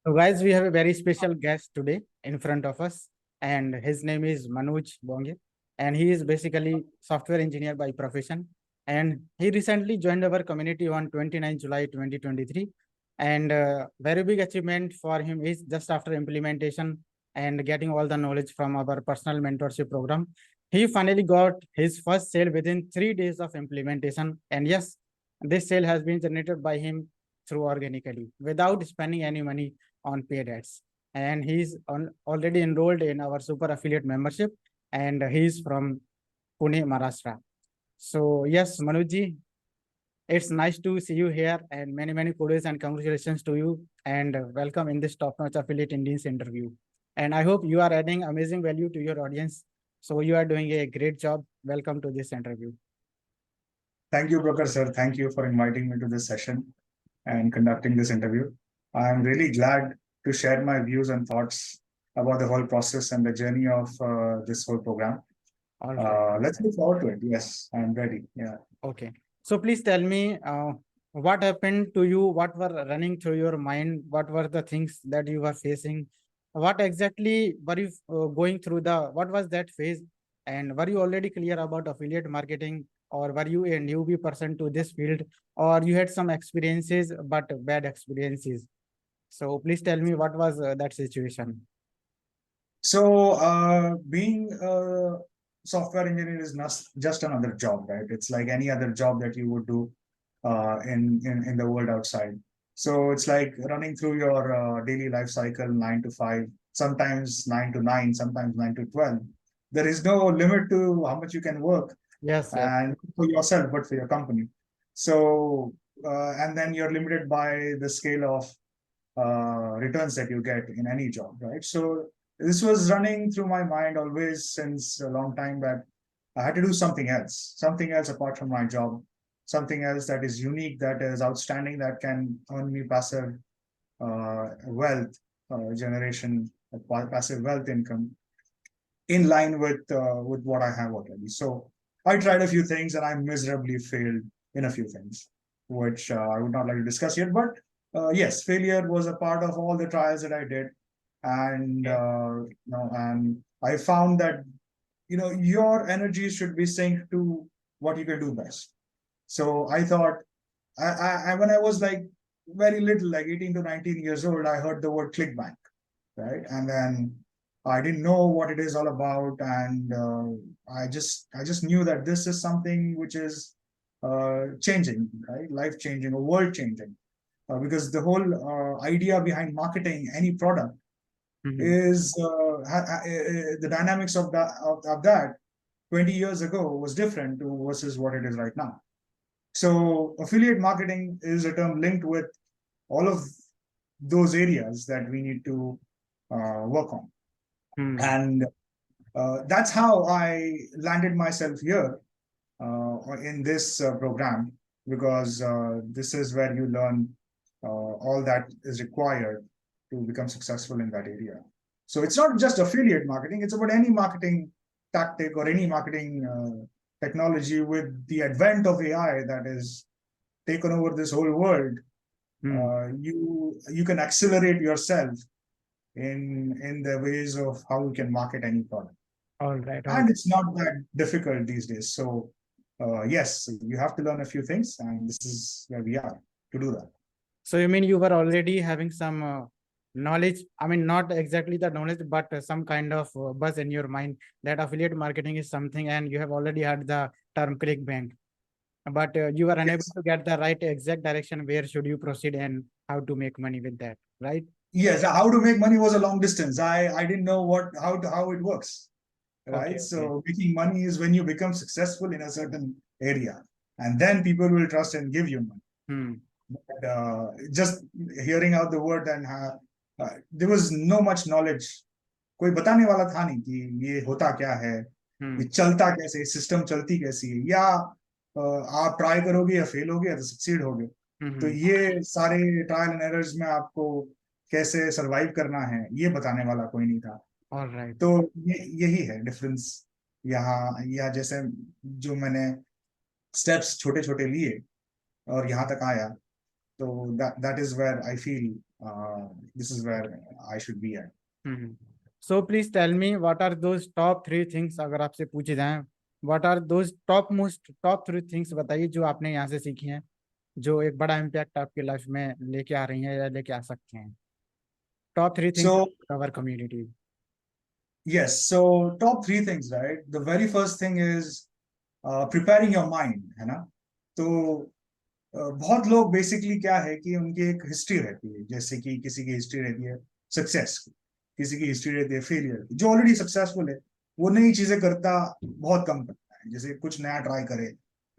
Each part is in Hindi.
So, guys, we have a very special guest today in front of us, and his name is Manoj Bonge, and he is basically software engineer by profession. And he recently joined our community on 29 July 2023. And very big achievement for him is just after implementation and getting all the knowledge from our personal mentorship program. He finally got his first sale within 3 days of implementation. And yes, this sale has been generated by him through organically without spending any money on paid ads. And he's already enrolled in our super affiliate membership, and he's from Pune, Maharashtra. So yes, Manuji, it's nice to see you here, and many kudos and congratulations to you, and welcome in this top-notch affiliate Indians interview. And I hope you are adding amazing value to your audience. So you are doing a great job. Welcome to this interview. Thank you, Broker sir. Thank you for inviting me to this session and conducting this interview. I'm really glad to share my views and thoughts about the whole process and the journey of this whole program. All right. Let's look forward to it. Yes, I'm ready. Yeah. Okay. So please tell me what happened to you, what were running through your mind, what were the things that you were facing, what exactly were you going through what was that phase, and were you already clear about affiliate marketing, or were you a newbie person to this field, or you had some experiences but bad experiences? So please tell me what was that situation. So being a software engineer is not just another job, right? It's like any other job that you would do in the world outside. So it's like running through your daily life cycle, 9 to 5, sometimes 9 to 9, sometimes 9 to 12. There is no limit to how much you can work, Yes, yes. and for yourself, but for your company. So and then you're limited by the scale of returns that you get in any job, right? So this was running through my mind always since a long time, that I had to do something else apart from my job, something else that is unique, that is outstanding, that can earn me passive wealth generation, passive wealth income in line with what I have already. So I tried a few things and I miserably failed in a few things, which I would not like to discuss yet. But yes, failure was a part of all the trials that I did, and and I found that your energy should be synced to what you can do best. So I thought, when I was like very little, like 18 to 19 years old, I heard the word ClickBank, right? And then I didn't know what it is all about, and I just knew that this is something which is changing, right? Life changing or world changing, because the whole idea behind marketing any product is the dynamics of that 20 years ago was different to versus what it is right now. So affiliate marketing is a term linked with all of those areas that we need to work on. And that's how I landed myself here in this program, because this is where you learn all that is required to become successful in that area. So it's not just affiliate marketing, it's about any marketing tactic or any marketing technology. With the advent of AI that is taken over this whole world, you can accelerate yourself in the ways of how you can market any product. All right. And it's not that difficult these days. So yes, you have to learn a few things, and this is where we are to do that. So you mean you were already having some knowledge? I mean, not exactly the knowledge, but some kind of buzz in your mind that affiliate marketing is something, and you have already heard the term ClickBank, but you were unable Yes. to get the right exact direction where should you proceed and how to make money with that, right? Yes, how to make money was a long distance. I didn't know how it works, right? Okay. So making money is when you become successful in a certain area, and then people will trust and give you money. But just hearing out the word, and there was no much knowledge. कोई बताने वाला था नहीं कि ये होता क्या है, ये चलता कैसे, सिस्टम चलती कैसी है, या आप ट्राई करोगे या फेल होगे या तो सक्सीड होगे. तो ये सारे ट्रायल एंड एरर्स में आपको कैसे सरवाइव करना है ये बताने वाला कोई नहीं था. Alright. तो यही है डिफरेंस यहाँ, या जैसे जो मैंने स्टेप्स छोटे छोटे लिए और यहाँ तक आया, So that is where I feel this is where I should be at. So please tell me, what are those top 3 things, अगर आपसे पूछे जाएं, what are those top 3 things बताइए जो आपने यहाँ से सीखी हैं, जो एक बड़ा इम्पैक्ट आपके लाइफ में लेके आ रही हैं या लेके आ सकते हैं. Top 3 things So about our community. yes, so top 3 things, right? The very first thing is preparing your mind, है ना? तो बहुत लोग बेसिकली क्या है कि उनकी एक हिस्ट्री रहती है, जैसे कि किसी की हिस्ट्री रहती है सक्सेस की, किसी की हिस्ट्री रहती है फेलियर की. जो ऑलरेडी सक्सेसफुल है वो नई चीजें करता बहुत कम करता है, जैसे कुछ नया ट्राई करे.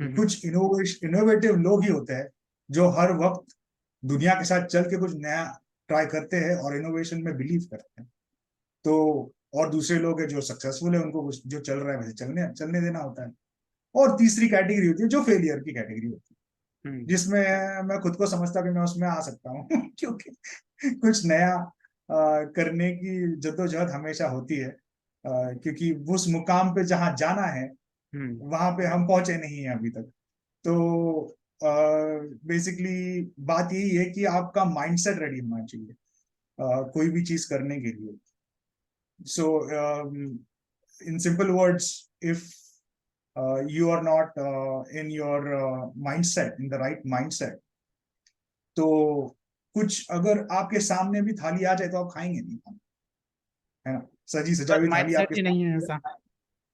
कुछ इनोवेटिव लोग ही होते हैं जो हर वक्त दुनिया के साथ चल के कुछ नया ट्राई करते हैं और इनोवेशन में बिलीव करते हैं. तो और दूसरे लोग हैं जो सक्सेसफुल है, उनको कुछ जो चल रहा है वैसे चलने देना होता है. और तीसरी कैटेगरी होती है जो फेलियर की कैटेगरी होती है, जिसमें मैं खुद को समझता कि मैं उसमें आ सकता हूँ क्योंकि कुछ नया करने की जद्दोजहद हमेशा होती है, क्योंकि उस मुकाम पे जहां जाना है वहां पे हम पहुंचे नहीं है अभी तक. तो बेसिकली बात यही है कि आपका माइंडसेट रेडी होना चाहिए कोई भी चीज करने के लिए. So, in simple words, if you are not in your mindset, in the right mindset, तो कुछ अगर आपके सामने भी थाली आ जाए तो आप खाएंगे नहीं, है ना? सजी सजाई हुई थाली माइंडसेट आपके ही नहीं है ऐसा.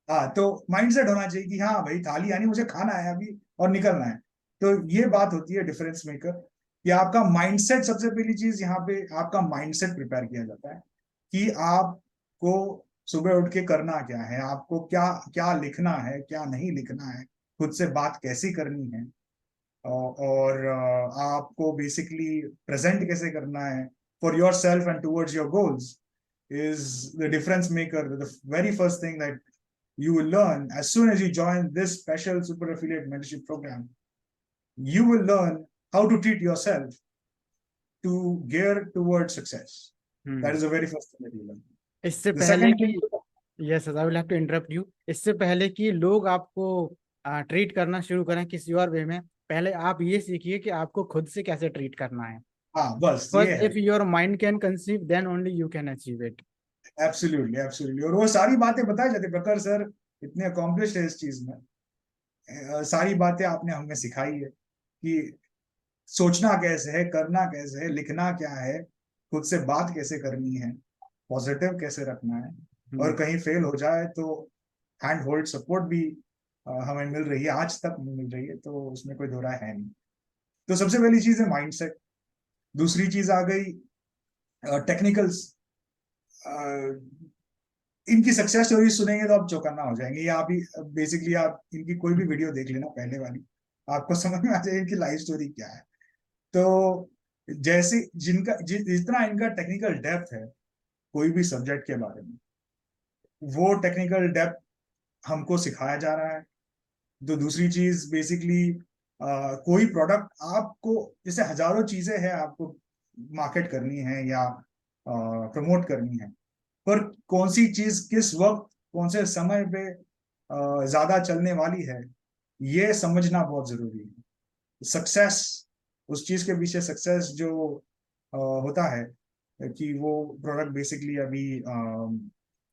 हाँ, तो माइंडसेट होना चाहिए कि हाँ भाई थाली आनी, मुझे खाना है अभी और निकलना है. तो ये बात होती है डिफरेंस मेकर, कि आपका माइंडसेट, सबसे पहली चीज यहाँ पे आपका माइंडसेट प्रिपेयर किया जाता है कि आपको सुबह उठ के करना क्या है, आपको क्या क्या लिखना है, क्या नहीं लिखना है, खुद से बात कैसी करनी है, और आपको बेसिकली प्रेजेंट कैसे करना है for your self and towards your goals is the difference maker. The very first thing that you will learn as soon as you join this special super affiliate mentorship program, you will learn how to treat yourself to gear towards success. That is the very first thing that you learn. इससे The पहले second कि thing, yes, I will have to interrupt you. इससे पहले कि लोग आपको ट्रीट करना शुरू करें किसी और वे में, पहले आप ये सीखिए कि आपको खुद से कैसे ट्रीट करना है. हाँ बस ये फर्स्ट, है. If your mind can conceive, then only you can achieve it. Absolutely absolutely. और वो सारी बातें बताई जाती, प्रखर सर इतने अकॉम्प्लिश्ड है इस चीज में. सारी बातें आपने हमें सिखाई है कि सोचना कैसे है, करना कैसे है, लिखना क्या है, खुद से बात कैसे करनी है, पॉजिटिव कैसे रखना है, और कहीं फेल हो जाए तो हैंड होल्ड सपोर्ट भी हमें मिल रही है, आज तक मिल रही है, तो उसमें कोई दो राय है नहीं. तो सबसे पहली चीज है माइंडसेट. दूसरी चीज आ गई टेक्निकल्स. इनकी सक्सेस स्टोरी सुनेंगे तो आप चौकन्ना हो जाएंगे. या अभी बेसिकली आप इनकी कोई भी वीडियो देख लेना पहले वाली, आपको समझ में आ जाएगी इनकी लाइफ स्टोरी क्या है. तो जैसे जितना इनका टेक्निकल डेप्थ है कोई भी सब्जेक्ट के बारे में, वो टेक्निकल डेप्थ हमको सिखाया जा रहा है. तो दूसरी चीज बेसिकली कोई प्रोडक्ट आपको, जैसे हजारों चीजें हैं आपको मार्केट करनी है या प्रमोट करनी है, पर कौन सी चीज किस वक्त कौन से समय पे ज्यादा चलने वाली है, ये समझना बहुत जरूरी है. सक्सेस, उस चीज के पीछे सक्सेस जो होता है कि वो प्रोडक्ट बेसिकली अभी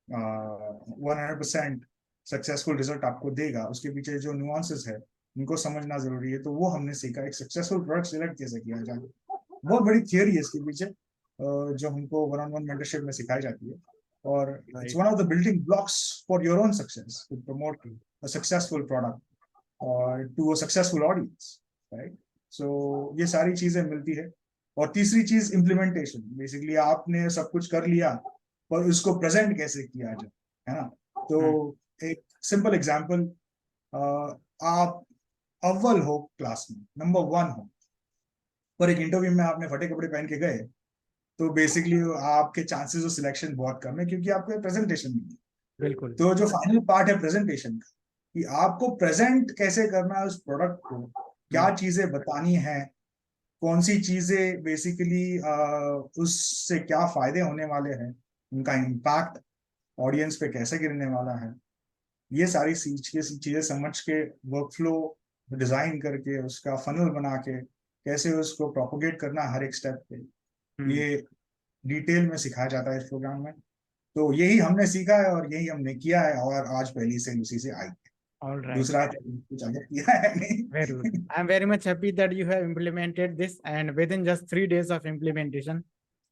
100% सक्सेसफुल रिजल्ट आपको देगा, उसके पीछे जो नुआंसेस है उनको समझना जरूरी है. तो वो हमने सीखा, एक सक्सेसफुल प्रोडक्ट सिलेक्ट कैसे किया जाए. बहुत बड़ी थियोरी है इसके पीछे जो हमको वन ऑन वन मेंटरशिप में सिखाई जाती है, और it's one of the building blocks for your own success to promote a successful product और to a successful audience, right. So ये सारी चीजें मिलती है. और तीसरी चीज इम्प्लीमेंटेशन. बेसिकली आपने सब कुछ कर लिया, पर उसको प्रेजेंट कैसे किया जाए, है ना. तो एक सिंपल एग्जांपल, आप अव्वल हो क्लास में, नंबर 1 हो, पर एक इंटरव्यू में आपने फटे कपड़े पहन के गए, तो बेसिकली आपके चांसेस ऑफ सिलेक्शन बहुत कम है, क्योंकि आपको प्रेजेंटेशन नहीं है. बिल्कुल. तो जो फाइनल पार्ट है प्रेजेंटेशन का, कि आपको प्रेजेंट कैसे करना है उस प्रोडक्ट को, क्या चीजें बतानी है, कौन सी चीजें बेसिकली उससे क्या फायदे होने वाले हैं, उनका इम्पैक्ट ऑडियंस पे कैसे गिरने वाला है, ये सारी चीजें समझ के वर्कफ्लो डिजाइन करके उसका फनल बना के कैसे उसको प्रोपोगेट करना हर एक स्टेप पे, हम्म, ये डिटेल में सिखाया जाता है इस प्रोग्राम में। तो यही हमने सीखा है और यही हमने किया है, और आज पहली सेल उसी से आई है। all right. दूसरा तो कुछ अलग किया है Very good. नहीं। I'm very much happy that you have implemented this, and within just 3 days of implementation,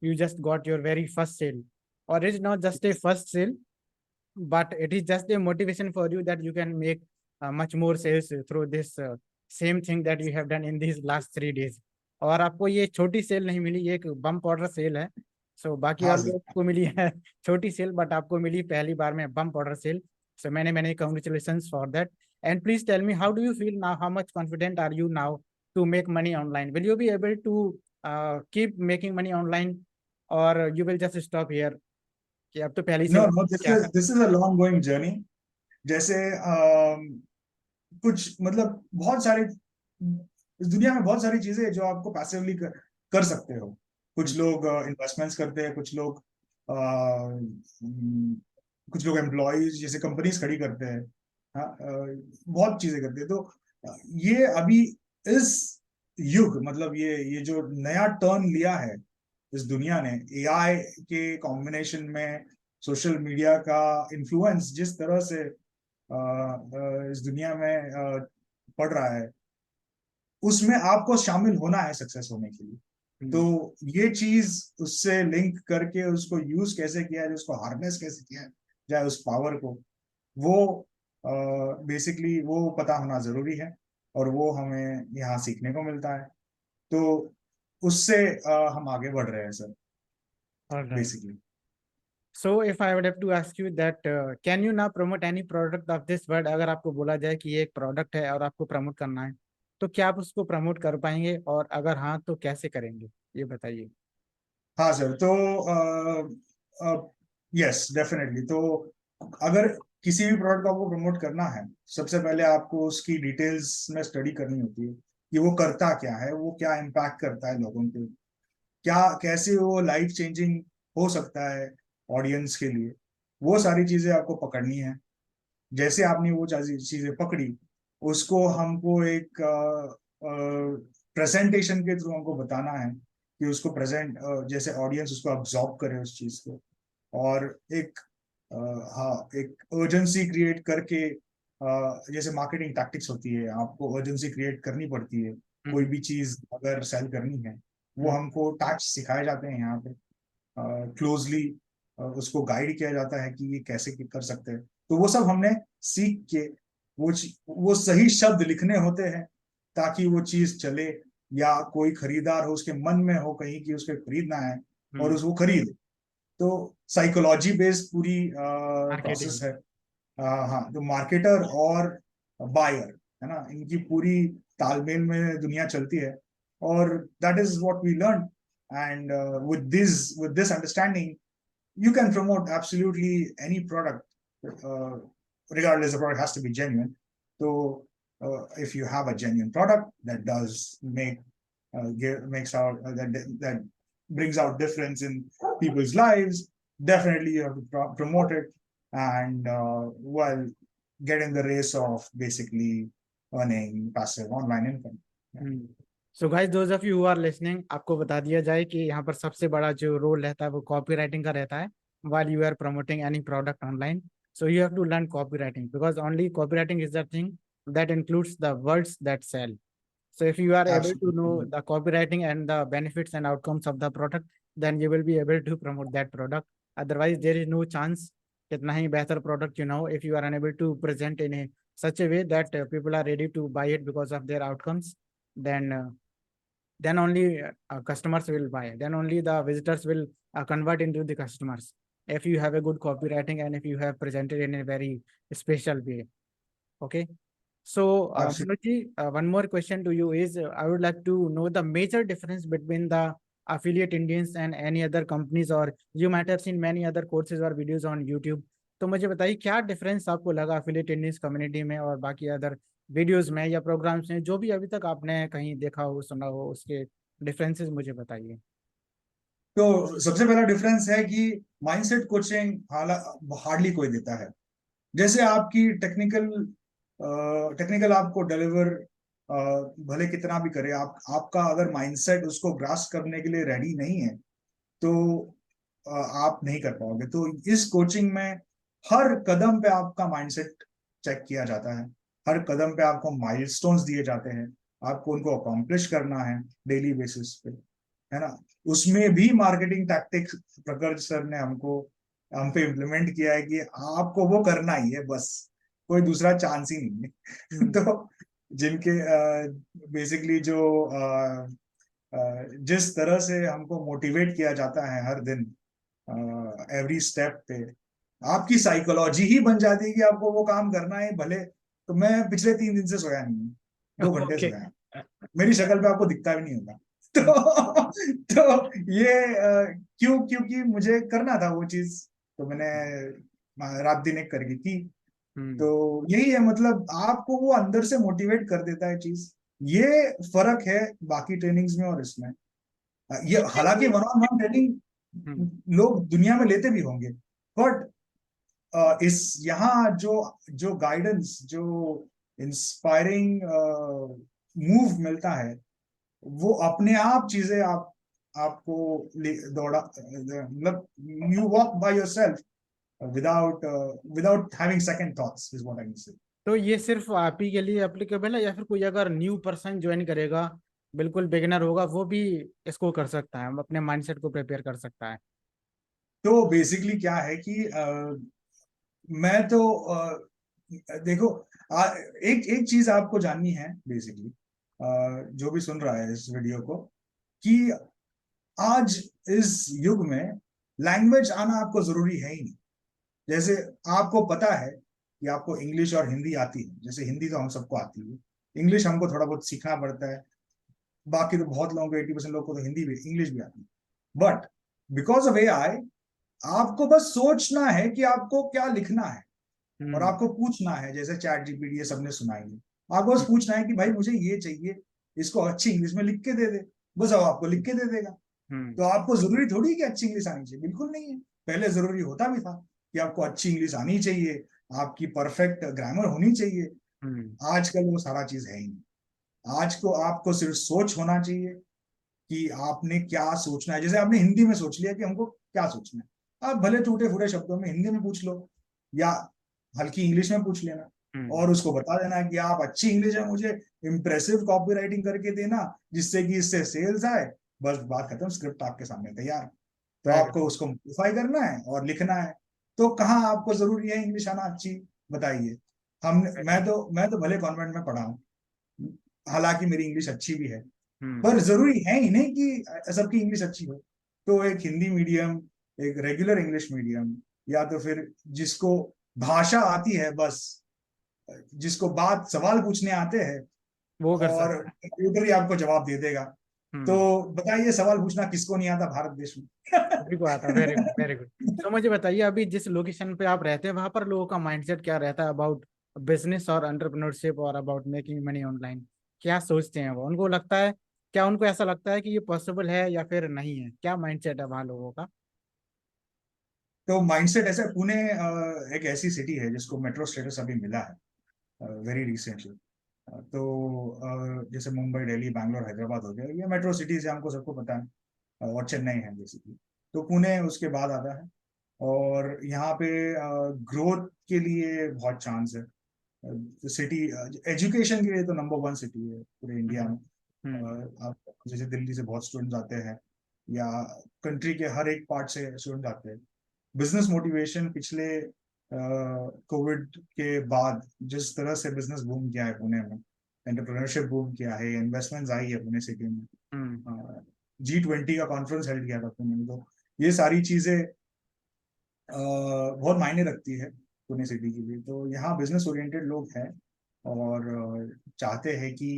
you just got your very first sale. Or it's not just a first sale, but it is just a motivation for you that you can make much more sales through this same thing that you have done in these last 3 days. और आपको ये छोटी सेल नहीं मिली, ये एक बम्प ऑर्डर सेल है। सो बाकी हाँ और सर। लोग को मिली है छोटी सेल, बट आपको मिली पहली बार में बम्प ऑर्डर सेल। सो मैंने मैंने congratulations for that. And please tell me, how do you feel now? How much confident are you now to make money online? Will you be able to keep making money online, or you will just stop here? कि अब तो पहली नो सेल नो, क्या कर। This is a long going journey. जैसे कुछ मतलब बहुत सारी, इस दुनिया में बहुत सारी चीजें हैं जो आपको पैसिवली कर सकते हो। कुछ लोग इन्वेस्टमेंट्स करते हैं, कुछ लोग एम्प्लॉयज जैसे कंपनीज खड़ी करते हैं। हाँ, बहुत चीजें करते हैं। तो ये अभी इस युग, मतलब ये जो नया टर्न लिया है इस दुनिया ने, एआई के कॉम्बिनेशन में सोशल मीडिया का इन्फ्लुएंस जिस तरह से इस दुनिया में पड़ रहा है, उसमें आपको शामिल होना है सक्सेस होने के लिए। तो ये चीज उससे लिंक करके उसको यूज कैसे किया जाए, उसको हार्नेस कैसे किया जाए उस पावर को, वो बेसिकली वो पता होना जरूरी है, और वो हमें यहाँ सीखने को मिलता है। तो उससे हम आगे बढ़ रहे हैं sir, All right. Basically. So if I would have to ask you that, can you now promote any product of this world? अगर आपको बोला जाए कि ये एक प्रोडक्ट है और आपको प्रमोट करना है, तो क्या आप उसको प्रमोट कर पाएंगे, और अगर हाँ तो कैसे करेंगे, ये बताइए। हाँ सर, तो यस डेफिनेटली। तो अगर किसी भी प्रोडक्ट को आपको प्रमोट करना है, सबसे पहले आपको उसकी डिटेल्स में स्टडी करनी होती है कि वो करता क्या है, वो क्या इम्पैक्ट करता है लोगों पे, क्या कैसे वो लाइफ चेंजिंग हो सकता है ऑडियंस के लिए। वो सारी चीजें आपको पकड़नी है। जैसे आपने वो चीजें पकड़ी, उसको हमको एक प्रेजेंटेशन के थ्रू हमको बताना है कि उसको प्रेजेंट, जैसे ऑडियंस उसको अब्सॉर्ब करे उस चीज को, और एक हाँ, एक अर्जेंसी क्रिएट करके, जैसे मार्केटिंग टैक्टिक्स होती है, आपको अर्जेंसी क्रिएट करनी पड़ती है। कोई भी चीज अगर सेल करनी है, वो हमको टैक्स सिखाए जाते हैं यहाँ पे, क्लोजली उसको गाइड किया जाता है कि ये कैसे कर सकते हैं। तो वो सब हमने सीख के, वो सही शब्द लिखने होते हैं ताकि वो चीज चले, या कोई खरीदार हो उसके मन में हो कहीं कि उसको खरीदना है और उसको खरीदे। तो साइकोलॉजी बेस्ड पूरी मार्केटिंग। प्रोसेस है। हाँ, तो मार्केटर और बायर, है ना, इनकी पूरी तालमेल में दुनिया चलती है, और that is what we learn. And with this understanding, you can promote absolutely any product, regardless the product has to be genuine. So if you have a genuine product that does makes out that brings out difference in people's lives, definitely you have to promote it, and well, get in the race of basically earning passive online income. So guys, those of you who are listening, आपको बता दिया जाए कि यहाँ पर सबसे बड़ा जो रोल रहता है वो कॉपी राइटिंग का रहता है while you are promoting any product online. So you have to learn copywriting, because only copywriting is the thing that includes the words that sell. So if you are able to know Absolutely. the copywriting and the benefits and outcomes of the product, then you will be able to promote that product. Otherwise, there is no chance, कितना ही बेहतर product you know, if you are unable to present in a such a way that people are ready to buy it because of their outcomes, then only customers will buy. Then only the visitors will convert into the customers. If you have a good copywriting and if you have presented in a very special way. Okay. So, Absolutely. Manoj, one more question to you is, I would like to know the major difference between the affiliate Indians and any other companies, or you might have seen many other courses or videos on YouTube. तो मुझे बताइए क्या डिफरेंस आपको लगा affiliate Indians कम्युनिटी में और बाकी अदर वीडियोस में या प्रोग्राम्स में, जो भी अभी तक आपने कहीं देखा हो सुना हो, उसके डिफरेंसेस मुझे बताइए। तो सबसे पहला डिफरेंस है कि माइंडसेट कोचिंग हार्डली कोई देता है। जैसे आपकी टेक्निकल आपको डिलीवर भले कितना भी करे, आपका अगर माइंडसेट उसको ग्रास्प करने के लिए रेडी नहीं है तो आप नहीं कर पाओगे। तो इस कोचिंग में हर कदम पे आपका माइंडसेट चेक किया जाता है, हर कदम पे आपको माइलस्टोन्स दिए जाते हैं, आपको उनको अकॉम्प्लिश करना है डेली बेसिस पे, है ना। उसमें भी मार्केटिंग टैक्टिक्स प्रखर सर ने हम पे इम्प्लीमेंट किया है कि आपको वो करना ही है, बस कोई दूसरा चांस ही नहीं है। तो जिनके बेसिकली जो जिस तरह से हमको मोटिवेट किया जाता है हर दिन एवरी स्टेप पे, आपकी साइकोलॉजी ही बन जाती है कि आपको वो काम करना है भले। तो मैं पिछले 3 दिन से सोया नहीं हूँ, 2 घंटे ओके। सोया, मेरी शक्ल पे आपको दिखता भी नहीं होगा। तो ये क्यों, क्योंकि मुझे करना था वो चीज, तो मैंने रात दिन एक करके की। तो यही है, मतलब आपको वो अंदर से मोटिवेट कर देता है चीज। ये फर्क है बाकी ट्रेनिंग्स में और इसमें। ये हालांकि वन ऑन वन ट्रेनिंग लोग दुनिया में लेते भी होंगे, बट इस यहाँ जो जो गाइडेंस, जो इंस्पायरिंग मूव मिलता है, वो अपने आप चीजें आपको दौड़ा, मतलब you walk by yourself without having second thoughts is what I can say. तो ये सिर्फ आप ही के लिए एप्लीकेबल है या फिर कोई अगर न्यू पर्सन ज्वाइन करेगा, बिल्कुल बिगिनर होगा, वो भी इसको कर सकता है, अपने माइंडसेट को प्रिपेयर कर सकता है? तो बेसिकली क्या है कि मैं तो देखो, एक एक चीज आपको जाननी है बेसिकली, जो भी सुन रहा है इस वीडियो को, कि आज इस युग में लैंग्वेज आना आपको जरूरी है ही नहीं। जैसे आपको पता है कि आपको इंग्लिश और हिंदी आती है, जैसे हिंदी तो हम सबको आती है, इंग्लिश हमको थोड़ा बहुत सीखना पड़ता है। बाकी तो बहुत लोगों को 80% लोग को तो हिंदी भी इंग्लिश भी आती है, बट बिकॉज ऑफ AI आपको बस सोचना है कि आपको क्या लिखना है, और आपको पूछना है, जैसे चैट जीपीटी ये सबने सुनाई, आपको बस पूछना है कि भाई मुझे ये चाहिए, इसको अच्छी इंग्लिश में लिख के दे दे, बस अब आपको लिख के दे देगा। तो आपको जरूरी थोड़ी कि अच्छी इंग्लिश आनी चाहिए, बिल्कुल नहीं है। पहले जरूरी होता भी था कि आपको अच्छी इंग्लिश आनी चाहिए, आपकी परफेक्ट ग्रामर होनी चाहिए। आजकल वो सारा चीज है ही नहीं। आज को आपको सिर्फ सोच होना चाहिए कि आपने क्या सोचना है। जैसे आपने हिंदी में सोच लिया कि हमको क्या सोचना है, आप भले टूटे फूटे शब्दों में हिंदी में पूछ लो या हल्की इंग्लिश में पूछ लेना, और उसको बता देना कि आप अच्छी इंग्लिश है, मुझे इम्प्रेसिव कॉपी राइटिंग करके देना जिससे कि इससे सेल्स आए, बस बात खत्म, स्क्रिप्ट आपके सामने तैयार। तो आपको उसको मॉडिफाई करना है और लिखना है। तो कहाँ आपको जरूरी है इंग्लिश आना अच्छी, बताइए। मैं तो भले कॉन्वेंट में पढ़ा हूँ, हालांकि मेरी इंग्लिश अच्छी भी है, पर जरूरी है ही नहीं कि सबकी इंग्लिश अच्छी हो। तो एक हिंदी मीडियम, एक रेगुलर इंग्लिश मीडियम, या तो फिर जिसको भाषा आती है, बस जिसको बात सवाल पूछने आते हैं, वो कर और सकता है। कंप्यूटर ही आपको जवाब दे देगा। तो बताइए, सवाल पूछना किसको नहीं आता भारत देश में? सभी को आता। Very good, very good. तो मुझे बताइए, अभी जिस लोकेशन पे आप रहते हैं वहां पर लोगों का माइंडसेट क्या रहता है अबाउट बिजनेस और एंटरप्रेन्योरशिप और अबाउट मेकिंग मनी ऑनलाइन? क्या सोचते हैं वो? उनको लगता है, क्या उनको ऐसा लगता है कि ये पॉसिबल है या फिर नहीं है? क्या माइंडसेट है वहाँ लोगों का? तो माइंडसेट ऐसा, पुणे एक ऐसी सिटी है जिसको मेट्रो स्टेटस अभी मिला है वेरी रिसेंटली। तो जैसे मुंबई, दिल्ली, बैंगलोर, हैदराबाद हो गया, ये मेट्रो सिटीज है, हमको सबको पता है, और चेन्नई है बेसिकली। तो पुणे उसके बाद आता है, और यहाँ पे ग्रोथ के लिए बहुत चांस है। सिटी एजुकेशन के लिए तो नंबर 1 सिटी है पूरे इंडिया में। आप जैसे दिल्ली से बहुत स्टूडेंट्स आते हैं, या कंट्री के हर एक पार्ट से स्टूडेंट आते हैं। बिजनेस मोटिवेशन पिछले कोविड के बाद जिस तरह से बिजनेस बूम किया है पुणे में, एंटरप्रेन्योरशिप बूम किया है, इन्वेस्टमेंट्स आई है पुणे सिटी में, G20 का कॉन्फ्रेंस हेल्ड किया था पुणे में, तो ये सारी चीजें बहुत मायने रखती है पुणे सिटी के लिए। तो यहाँ बिजनेस ओरिएंटेड लोग हैं, और चाहते हैं कि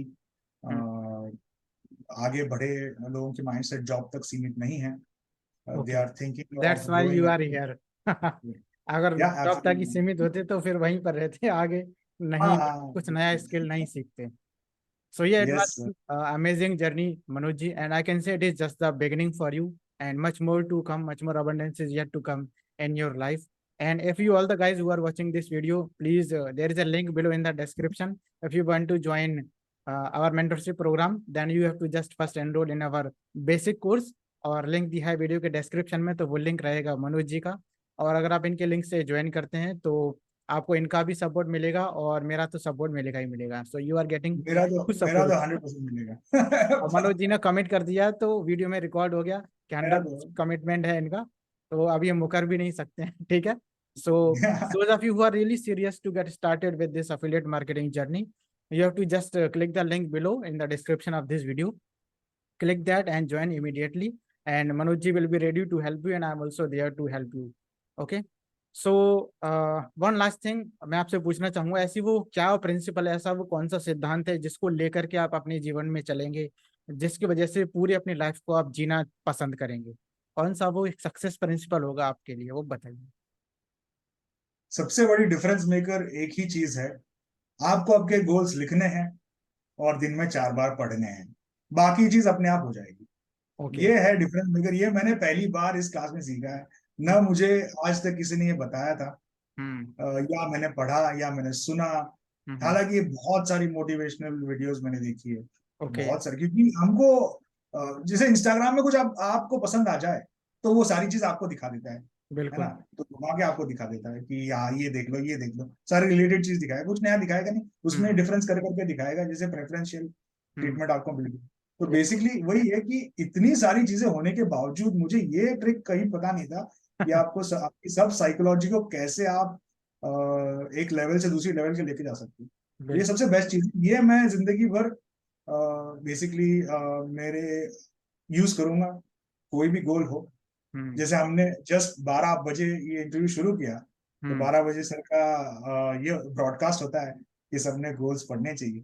आगे बढ़े। लोगों की माइंडसेट जॉब तक सीमित नहीं है, they okay, are thinking of that's why you growing. Are here. अगर या जॉब तक ही सीमित होते तो फिर वहीं पर रहते, आगे हाँ नहीं हाँ, कुछ नया स्किल नहीं सीखते। So yeah, it was yes. amazing journey, Manoj ji, and I can say it is just the beginning for you, and much more to come, much more abundance is yet to come in your life. And if you all the guys who are watching this video, please, there is a link below in the description. If you want to join our mentorship program, then you have to just first enroll in our basic course, और लिंक दिया है वीडियो के डिस्क्रिप्शन में, तो वो लिंक रहेगा मनोज जी का। और अगर आप इनके लिंक से ज्वाइन करते हैं तो आपको इनका भी सपोर्ट मिलेगा और मेरा तो सपोर्ट मिलेगा ही मिलेगा। So you are getting to मेरा सपोर्ट। तो 100% और मिलेगा। मनोज जी ने कमिट कर दिया तो वीडियो में रिकॉर्ड हो गया कि मेरा 100 तो कमिटमेंट है इनका, तो अभी हम मुकर भी नहीं सकते हैं। ठीक है। सो those of you who are really serious to get started with this affiliate marketing journey, you have to just click the link below in the description of this video. Click that and join immediately, and Manoj ji will be ready to help you and I'm also there to help you. Okay. So one last thing मैं आपसे पूछना चाहूंगा, ऐसी वो क्या प्रिंसिपल है, ऐसा वो कौन सा सिद्धांत है जिसको लेकर के आप अपने जीवन में चलेंगे, जिसकी वजह से पूरी अपनी लाइफ को आप जीना पसंद करेंगे? कौन सा वो एक सक्सेस प्रिंसिपल होगा आपके लिए, वो बताइए। सबसे बड़ी डिफरेंस मेकर एक ही चीज है, आपको आपके गोल्स लिखने हैं और दिन में 4 बार पढ़ने हैं, बाकी चीज अपने आप हो जाएगी। ओके। ये है डिफरेंस मेकर, ये मैंने पहली बार इस क्लास में सीखा है, ना मुझे आज तक किसी ने ये बताया था, हम्म। या मैंने पढ़ा या मैंने सुना। हम्म। हालांकि बहुत सारी मोटिवेशनल वीडियोस मैंने देखी है, ओके। बहुत सारी, क्योंकि हमको जैसे इंस्टाग्राम में कुछ आपको पसंद आ जाए तो वो सारी चीज आपको दिखा देता है ना, बिल्कुल। तो घुमा के आपको दिखा देता है कि हाँ ये देख लो, ये देख लो, सारी रिलेटेड चीज दिखाएगा, कुछ नया दिखाएगा नहीं, उसमें हम्म। डिफरेंस कर करके दिखाएगा, जैसे प्रेफरेंशियल हम्म। ट्रीटमेंट आपको मिलेगी। तो बेसिकली वही है कि इतनी सारी चीजें होने के बावजूद मुझे ये ट्रिक कहीं पता नहीं था कि आपको आपकी सब साइकोलॉजी को कैसे आप एक लेवल से दूसरी लेवल के लेके जा सकते हो। ये बिल्कुल। सबसे बेस्ट चीज है, ये मैं जिंदगी भर बेसिकली मेरे यूज करूंगा, कोई भी गोल हो। हम्म। जैसे हमने जस्ट 12 बजे ये इंटरव्यू शुरू किया, तो हम्म। 12 बजे सर का ये ब्रॉडकास्ट होता है कि सबने गोल्स पढ़ने चाहिए,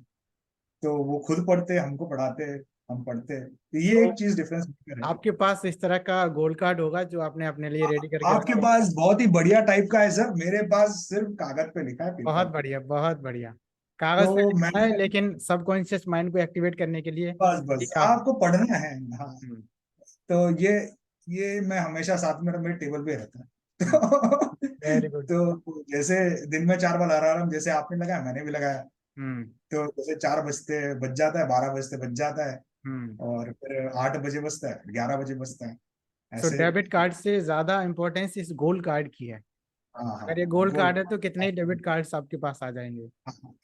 तो वो खुद पढ़ते, हमको पढ़ाते, हम पढ़ते, तो ये तो एक चीज डिफरेंस है। आपके पास इस तरह का गोल्ड कार्ड होगा जो आपने अपने लिए रेडी करके आपके रखा हो? पास बहुत ही बढ़िया टाइप का है सर, मेरे पास सिर्फ कागज पे लिखा है, बहुत पेपर पे। बढ़िया, बहुत बढ़िया। कागज पे तो लिखना है मैंने, लेकिन सबकॉन्शियस माइंड को एक्टिवेट करने के लिए बस बस ठीक आप। आपको पढ़ना है। हाँ, हम्म। तो ये मैं हमेशा साथ में, मेरे टेबल पे रहता है। हम्म। Very good. तो जैसे दिन में 4 बार अलार्म जैसे आपने लगाया मैंने भी लगाया, हम्म। तो जैसे 4 बजते बज जाता है, 12 बजते बज जाता है, हम्म। और फिर 8 बजे बजता है, 11 बजे बजता है, सो ऐसे। डेबिट कार्ड से ज्यादा इंपॉर्टेंस इस गोल्ड कार्ड की है। हाँ हाँ अगर ये हाँ, गोल्ड गोल। कार्ड है तो कितने ही डेबिट कार्ड्स आपके पास आ जाएंगे। हाँ।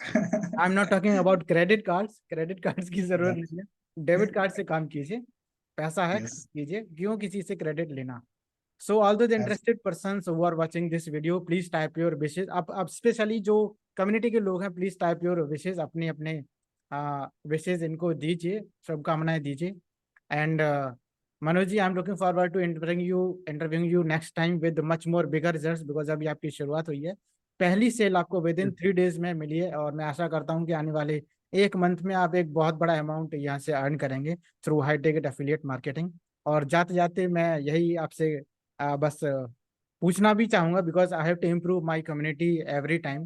I am not talking about credit cards, credit cards की जरूरत नहीं है, डेबिट कार्ड से काम कीजिए। पैसा है, यस, खर्च कीजिए, क्यों किसी से क्रेडिट लेना। So all those interested persons who are watching this video, please type your wishes। आप स्पेशली जो कम्युनिटी के लोग हैं, प्लीज टाइप योर विशेष, अपने अपने विशेष इनको दीजिए, शुभकामनाएं दीजिए। And Manoj ji, I am looking forward to interviewing you next time with much more bigger results, because अभी आपकी शुरुआत हुई है। पहली सेल आपको विद इन 3 days में मिली है और मैं आशा करता हूँ कि आने वाले 1 मंथ में आप एक बहुत बड़ा अमाउंट यहाँ से अर्न करेंगे through high ticket affiliate marketing. और जाते जाते मैं यही आपसे बस पूछना भी चाहूंगा, because I have to improve my community every time.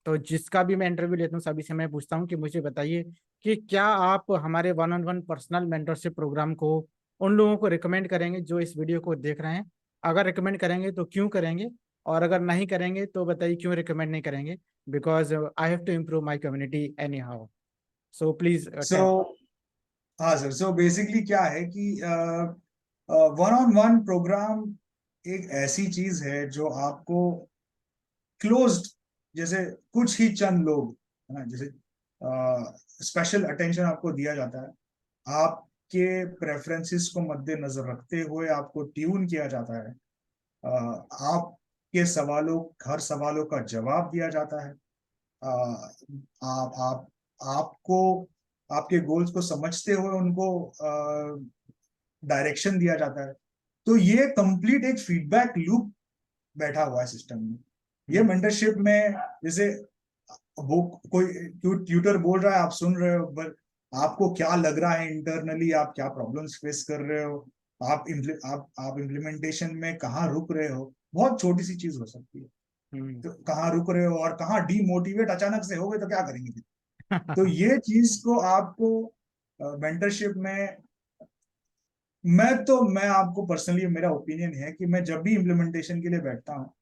तो जिसका भी मैं इंटरव्यू लेता हूँ सभी से मैं पूछता हूँ कि मुझे बताइए कि क्या आप हमारे 1-on-1 पर्सनल मेंटरशिप प्रोग्राम को उन लोगों को रिकमेंड करेंगे जो इस वीडियो को देख रहे हैं? अगर रिकमेंड करेंगे तो क्यों करेंगे, और अगर नहीं करेंगे तो बताइए क्यों रिकमेंड नहीं करेंगे, because I have to improve my community anyhow. So please so हाँ सर, सो बेसिकली क्या है कि 1-on-1 प्रोग्राम एक ऐसी चीज है जो आपको क्लोज्ड, जैसे कुछ ही चंद लोग, है ना, जैसे स्पेशल अटेंशन आपको दिया जाता है, आपके प्रेफरेंसेस को मद्देनजर रखते हुए आपको ट्यून किया जाता है, आपके सवालों, हर सवालों का जवाब दिया जाता है, आप आपको आपके गोल्स को समझते हुए उनको डायरेक्शन दिया जाता है। तो ये कंप्लीट एक फीडबैक लूप बैठा हुआ है सिस्टम में। ये मेंटरशिप में जैसे वो कोई ट्यूटर बोल रहा है, आप सुन रहे हो, पर आपको क्या लग रहा है इंटरनली, आप क्या प्रॉब्लम्स फेस कर रहे हो, आप इम्प्लीमेंटेशन में कहाँ रुक रहे हो, बहुत छोटी सी चीज हो सकती है, तो कहाँ रुक रहे हो और कहाँ डीमोटिवेट अचानक से हो गए तो क्या करेंगे फिर? तो ये चीज को आपको मेंटरशिप में, मैं आपको पर्सनली, मेरा ओपिनियन है कि मैं जब भी इम्प्लीमेंटेशन के लिए बैठता हूँ,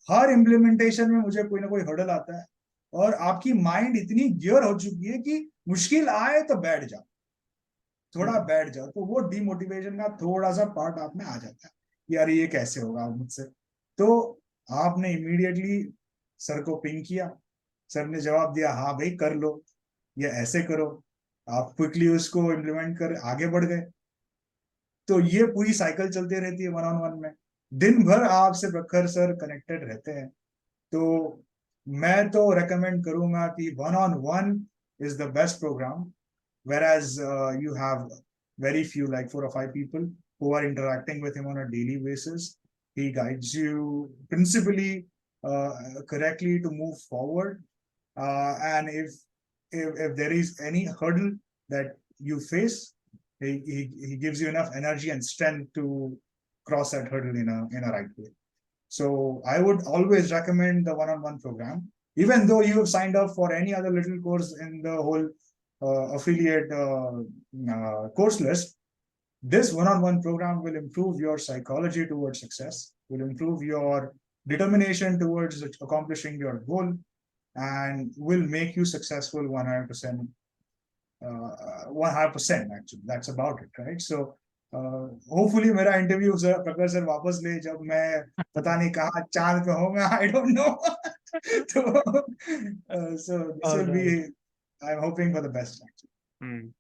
हर इम्प्लीमेंटेशन में मुझे कोई ना कोई हर्डल आता है, और आपकी माइंड इतनी गियर हो चुकी है कि मुश्किल आए तो बैठ जाओ, थोड़ा बैठ जाओ, तो वो डिमोटिवेशन का थोड़ा सा पार्ट आप में आ जाता है, यार ये कैसे होगा मुझसे। तो आपने इमीडिएटली सर को पिंग किया, सर ने जवाब दिया हाँ भाई कर लो, ये ऐसे करो, आप क्विकली उसको इम्प्लीमेंट कर आगे बढ़ गए। तो ये पूरी साइकिल चलती रहती है वन ऑन वन में, दिन भर आपसे प्रखर सर कनेक्टेड रहते हैं। तो मैं तो रेकमेंड करूंगा कि one on one is the best program, whereas you have very few, like 4 or 5 people who are interacting with him on a daily basis. He guides you principally correctly to move forward, and if there is any hurdle that you face, he gives you enough energy and strength to cross that hurdle in a right way. So I would always recommend the one-on-one program, even though you have signed up for any other little course in the whole affiliate course list. This one-on-one program will improve your psychology towards success, will improve your determination towards accomplishing your goal, and will make you successful 100%. 100% actually, that's about it, right? So hopefully मेरा इंटरव्यू प्रखर सर वापस ले, जब मैं पता नहीं कहाँ चांद पे होगा, आई डोंट नो। तो so this will be, I'm hoping for the best actually.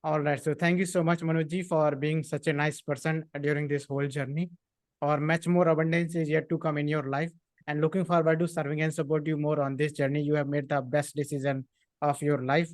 All right, so thank you so much, Manoj ji, for being such a nice person during this whole journey. Or much more abundance is yet to come in your life, and looking forward to serving and support you more on this journey. You have made the best decision of your life.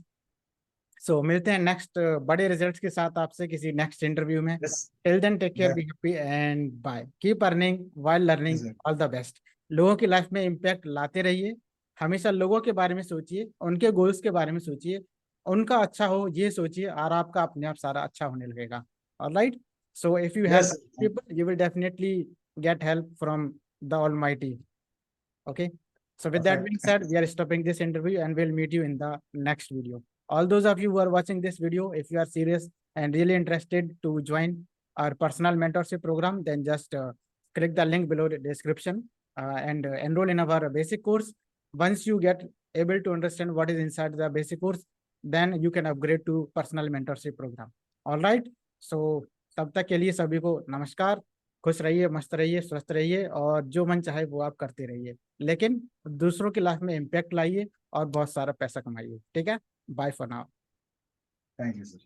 So मिलते हैं नेक्स्ट बड़े रिजल्ट्स के साथ आपसे किसी नेक्स्ट इंटरव्यू में. Yes, till then take care, yeah, be happy and bye. Keep earning while learning. exactly. All the best. लोगों की लाइफ में इम्पैक्ट लाते रहिए. हमेशा लोगों के बारे में सोचिए, उनके गोल्स के बारे में सोचिए, उनका अच्छा हो ये सोचिए, और आपका अपने आप सारा अच्छा होने लगेगा. Alright. So if you help Yes, people, you will definitely get help from the Almighty. Okay. So with that being perfect. said, we are stopping this interview and we'll meet you in the next video. All those of you who are watching this video, if you are serious and really interested to join our personal mentorship program, then just click the link below the description and enroll in our basic course. Once you get able to understand what is inside the basic course, then you can upgrade to personal mentorship program. All right. So तब तक के लिए सभी को नमस्कार. खुश रहिए, मस्त रहिए, स्वस्थ रहिए, और जो मन चाहे वो आप करते रहिए, लेकिन दूसरों की लाइफ में इम्पैक्ट लाइए और बहुत सारा पैसा कमाइए. ठीक है. Bye for now. Thank you, sir.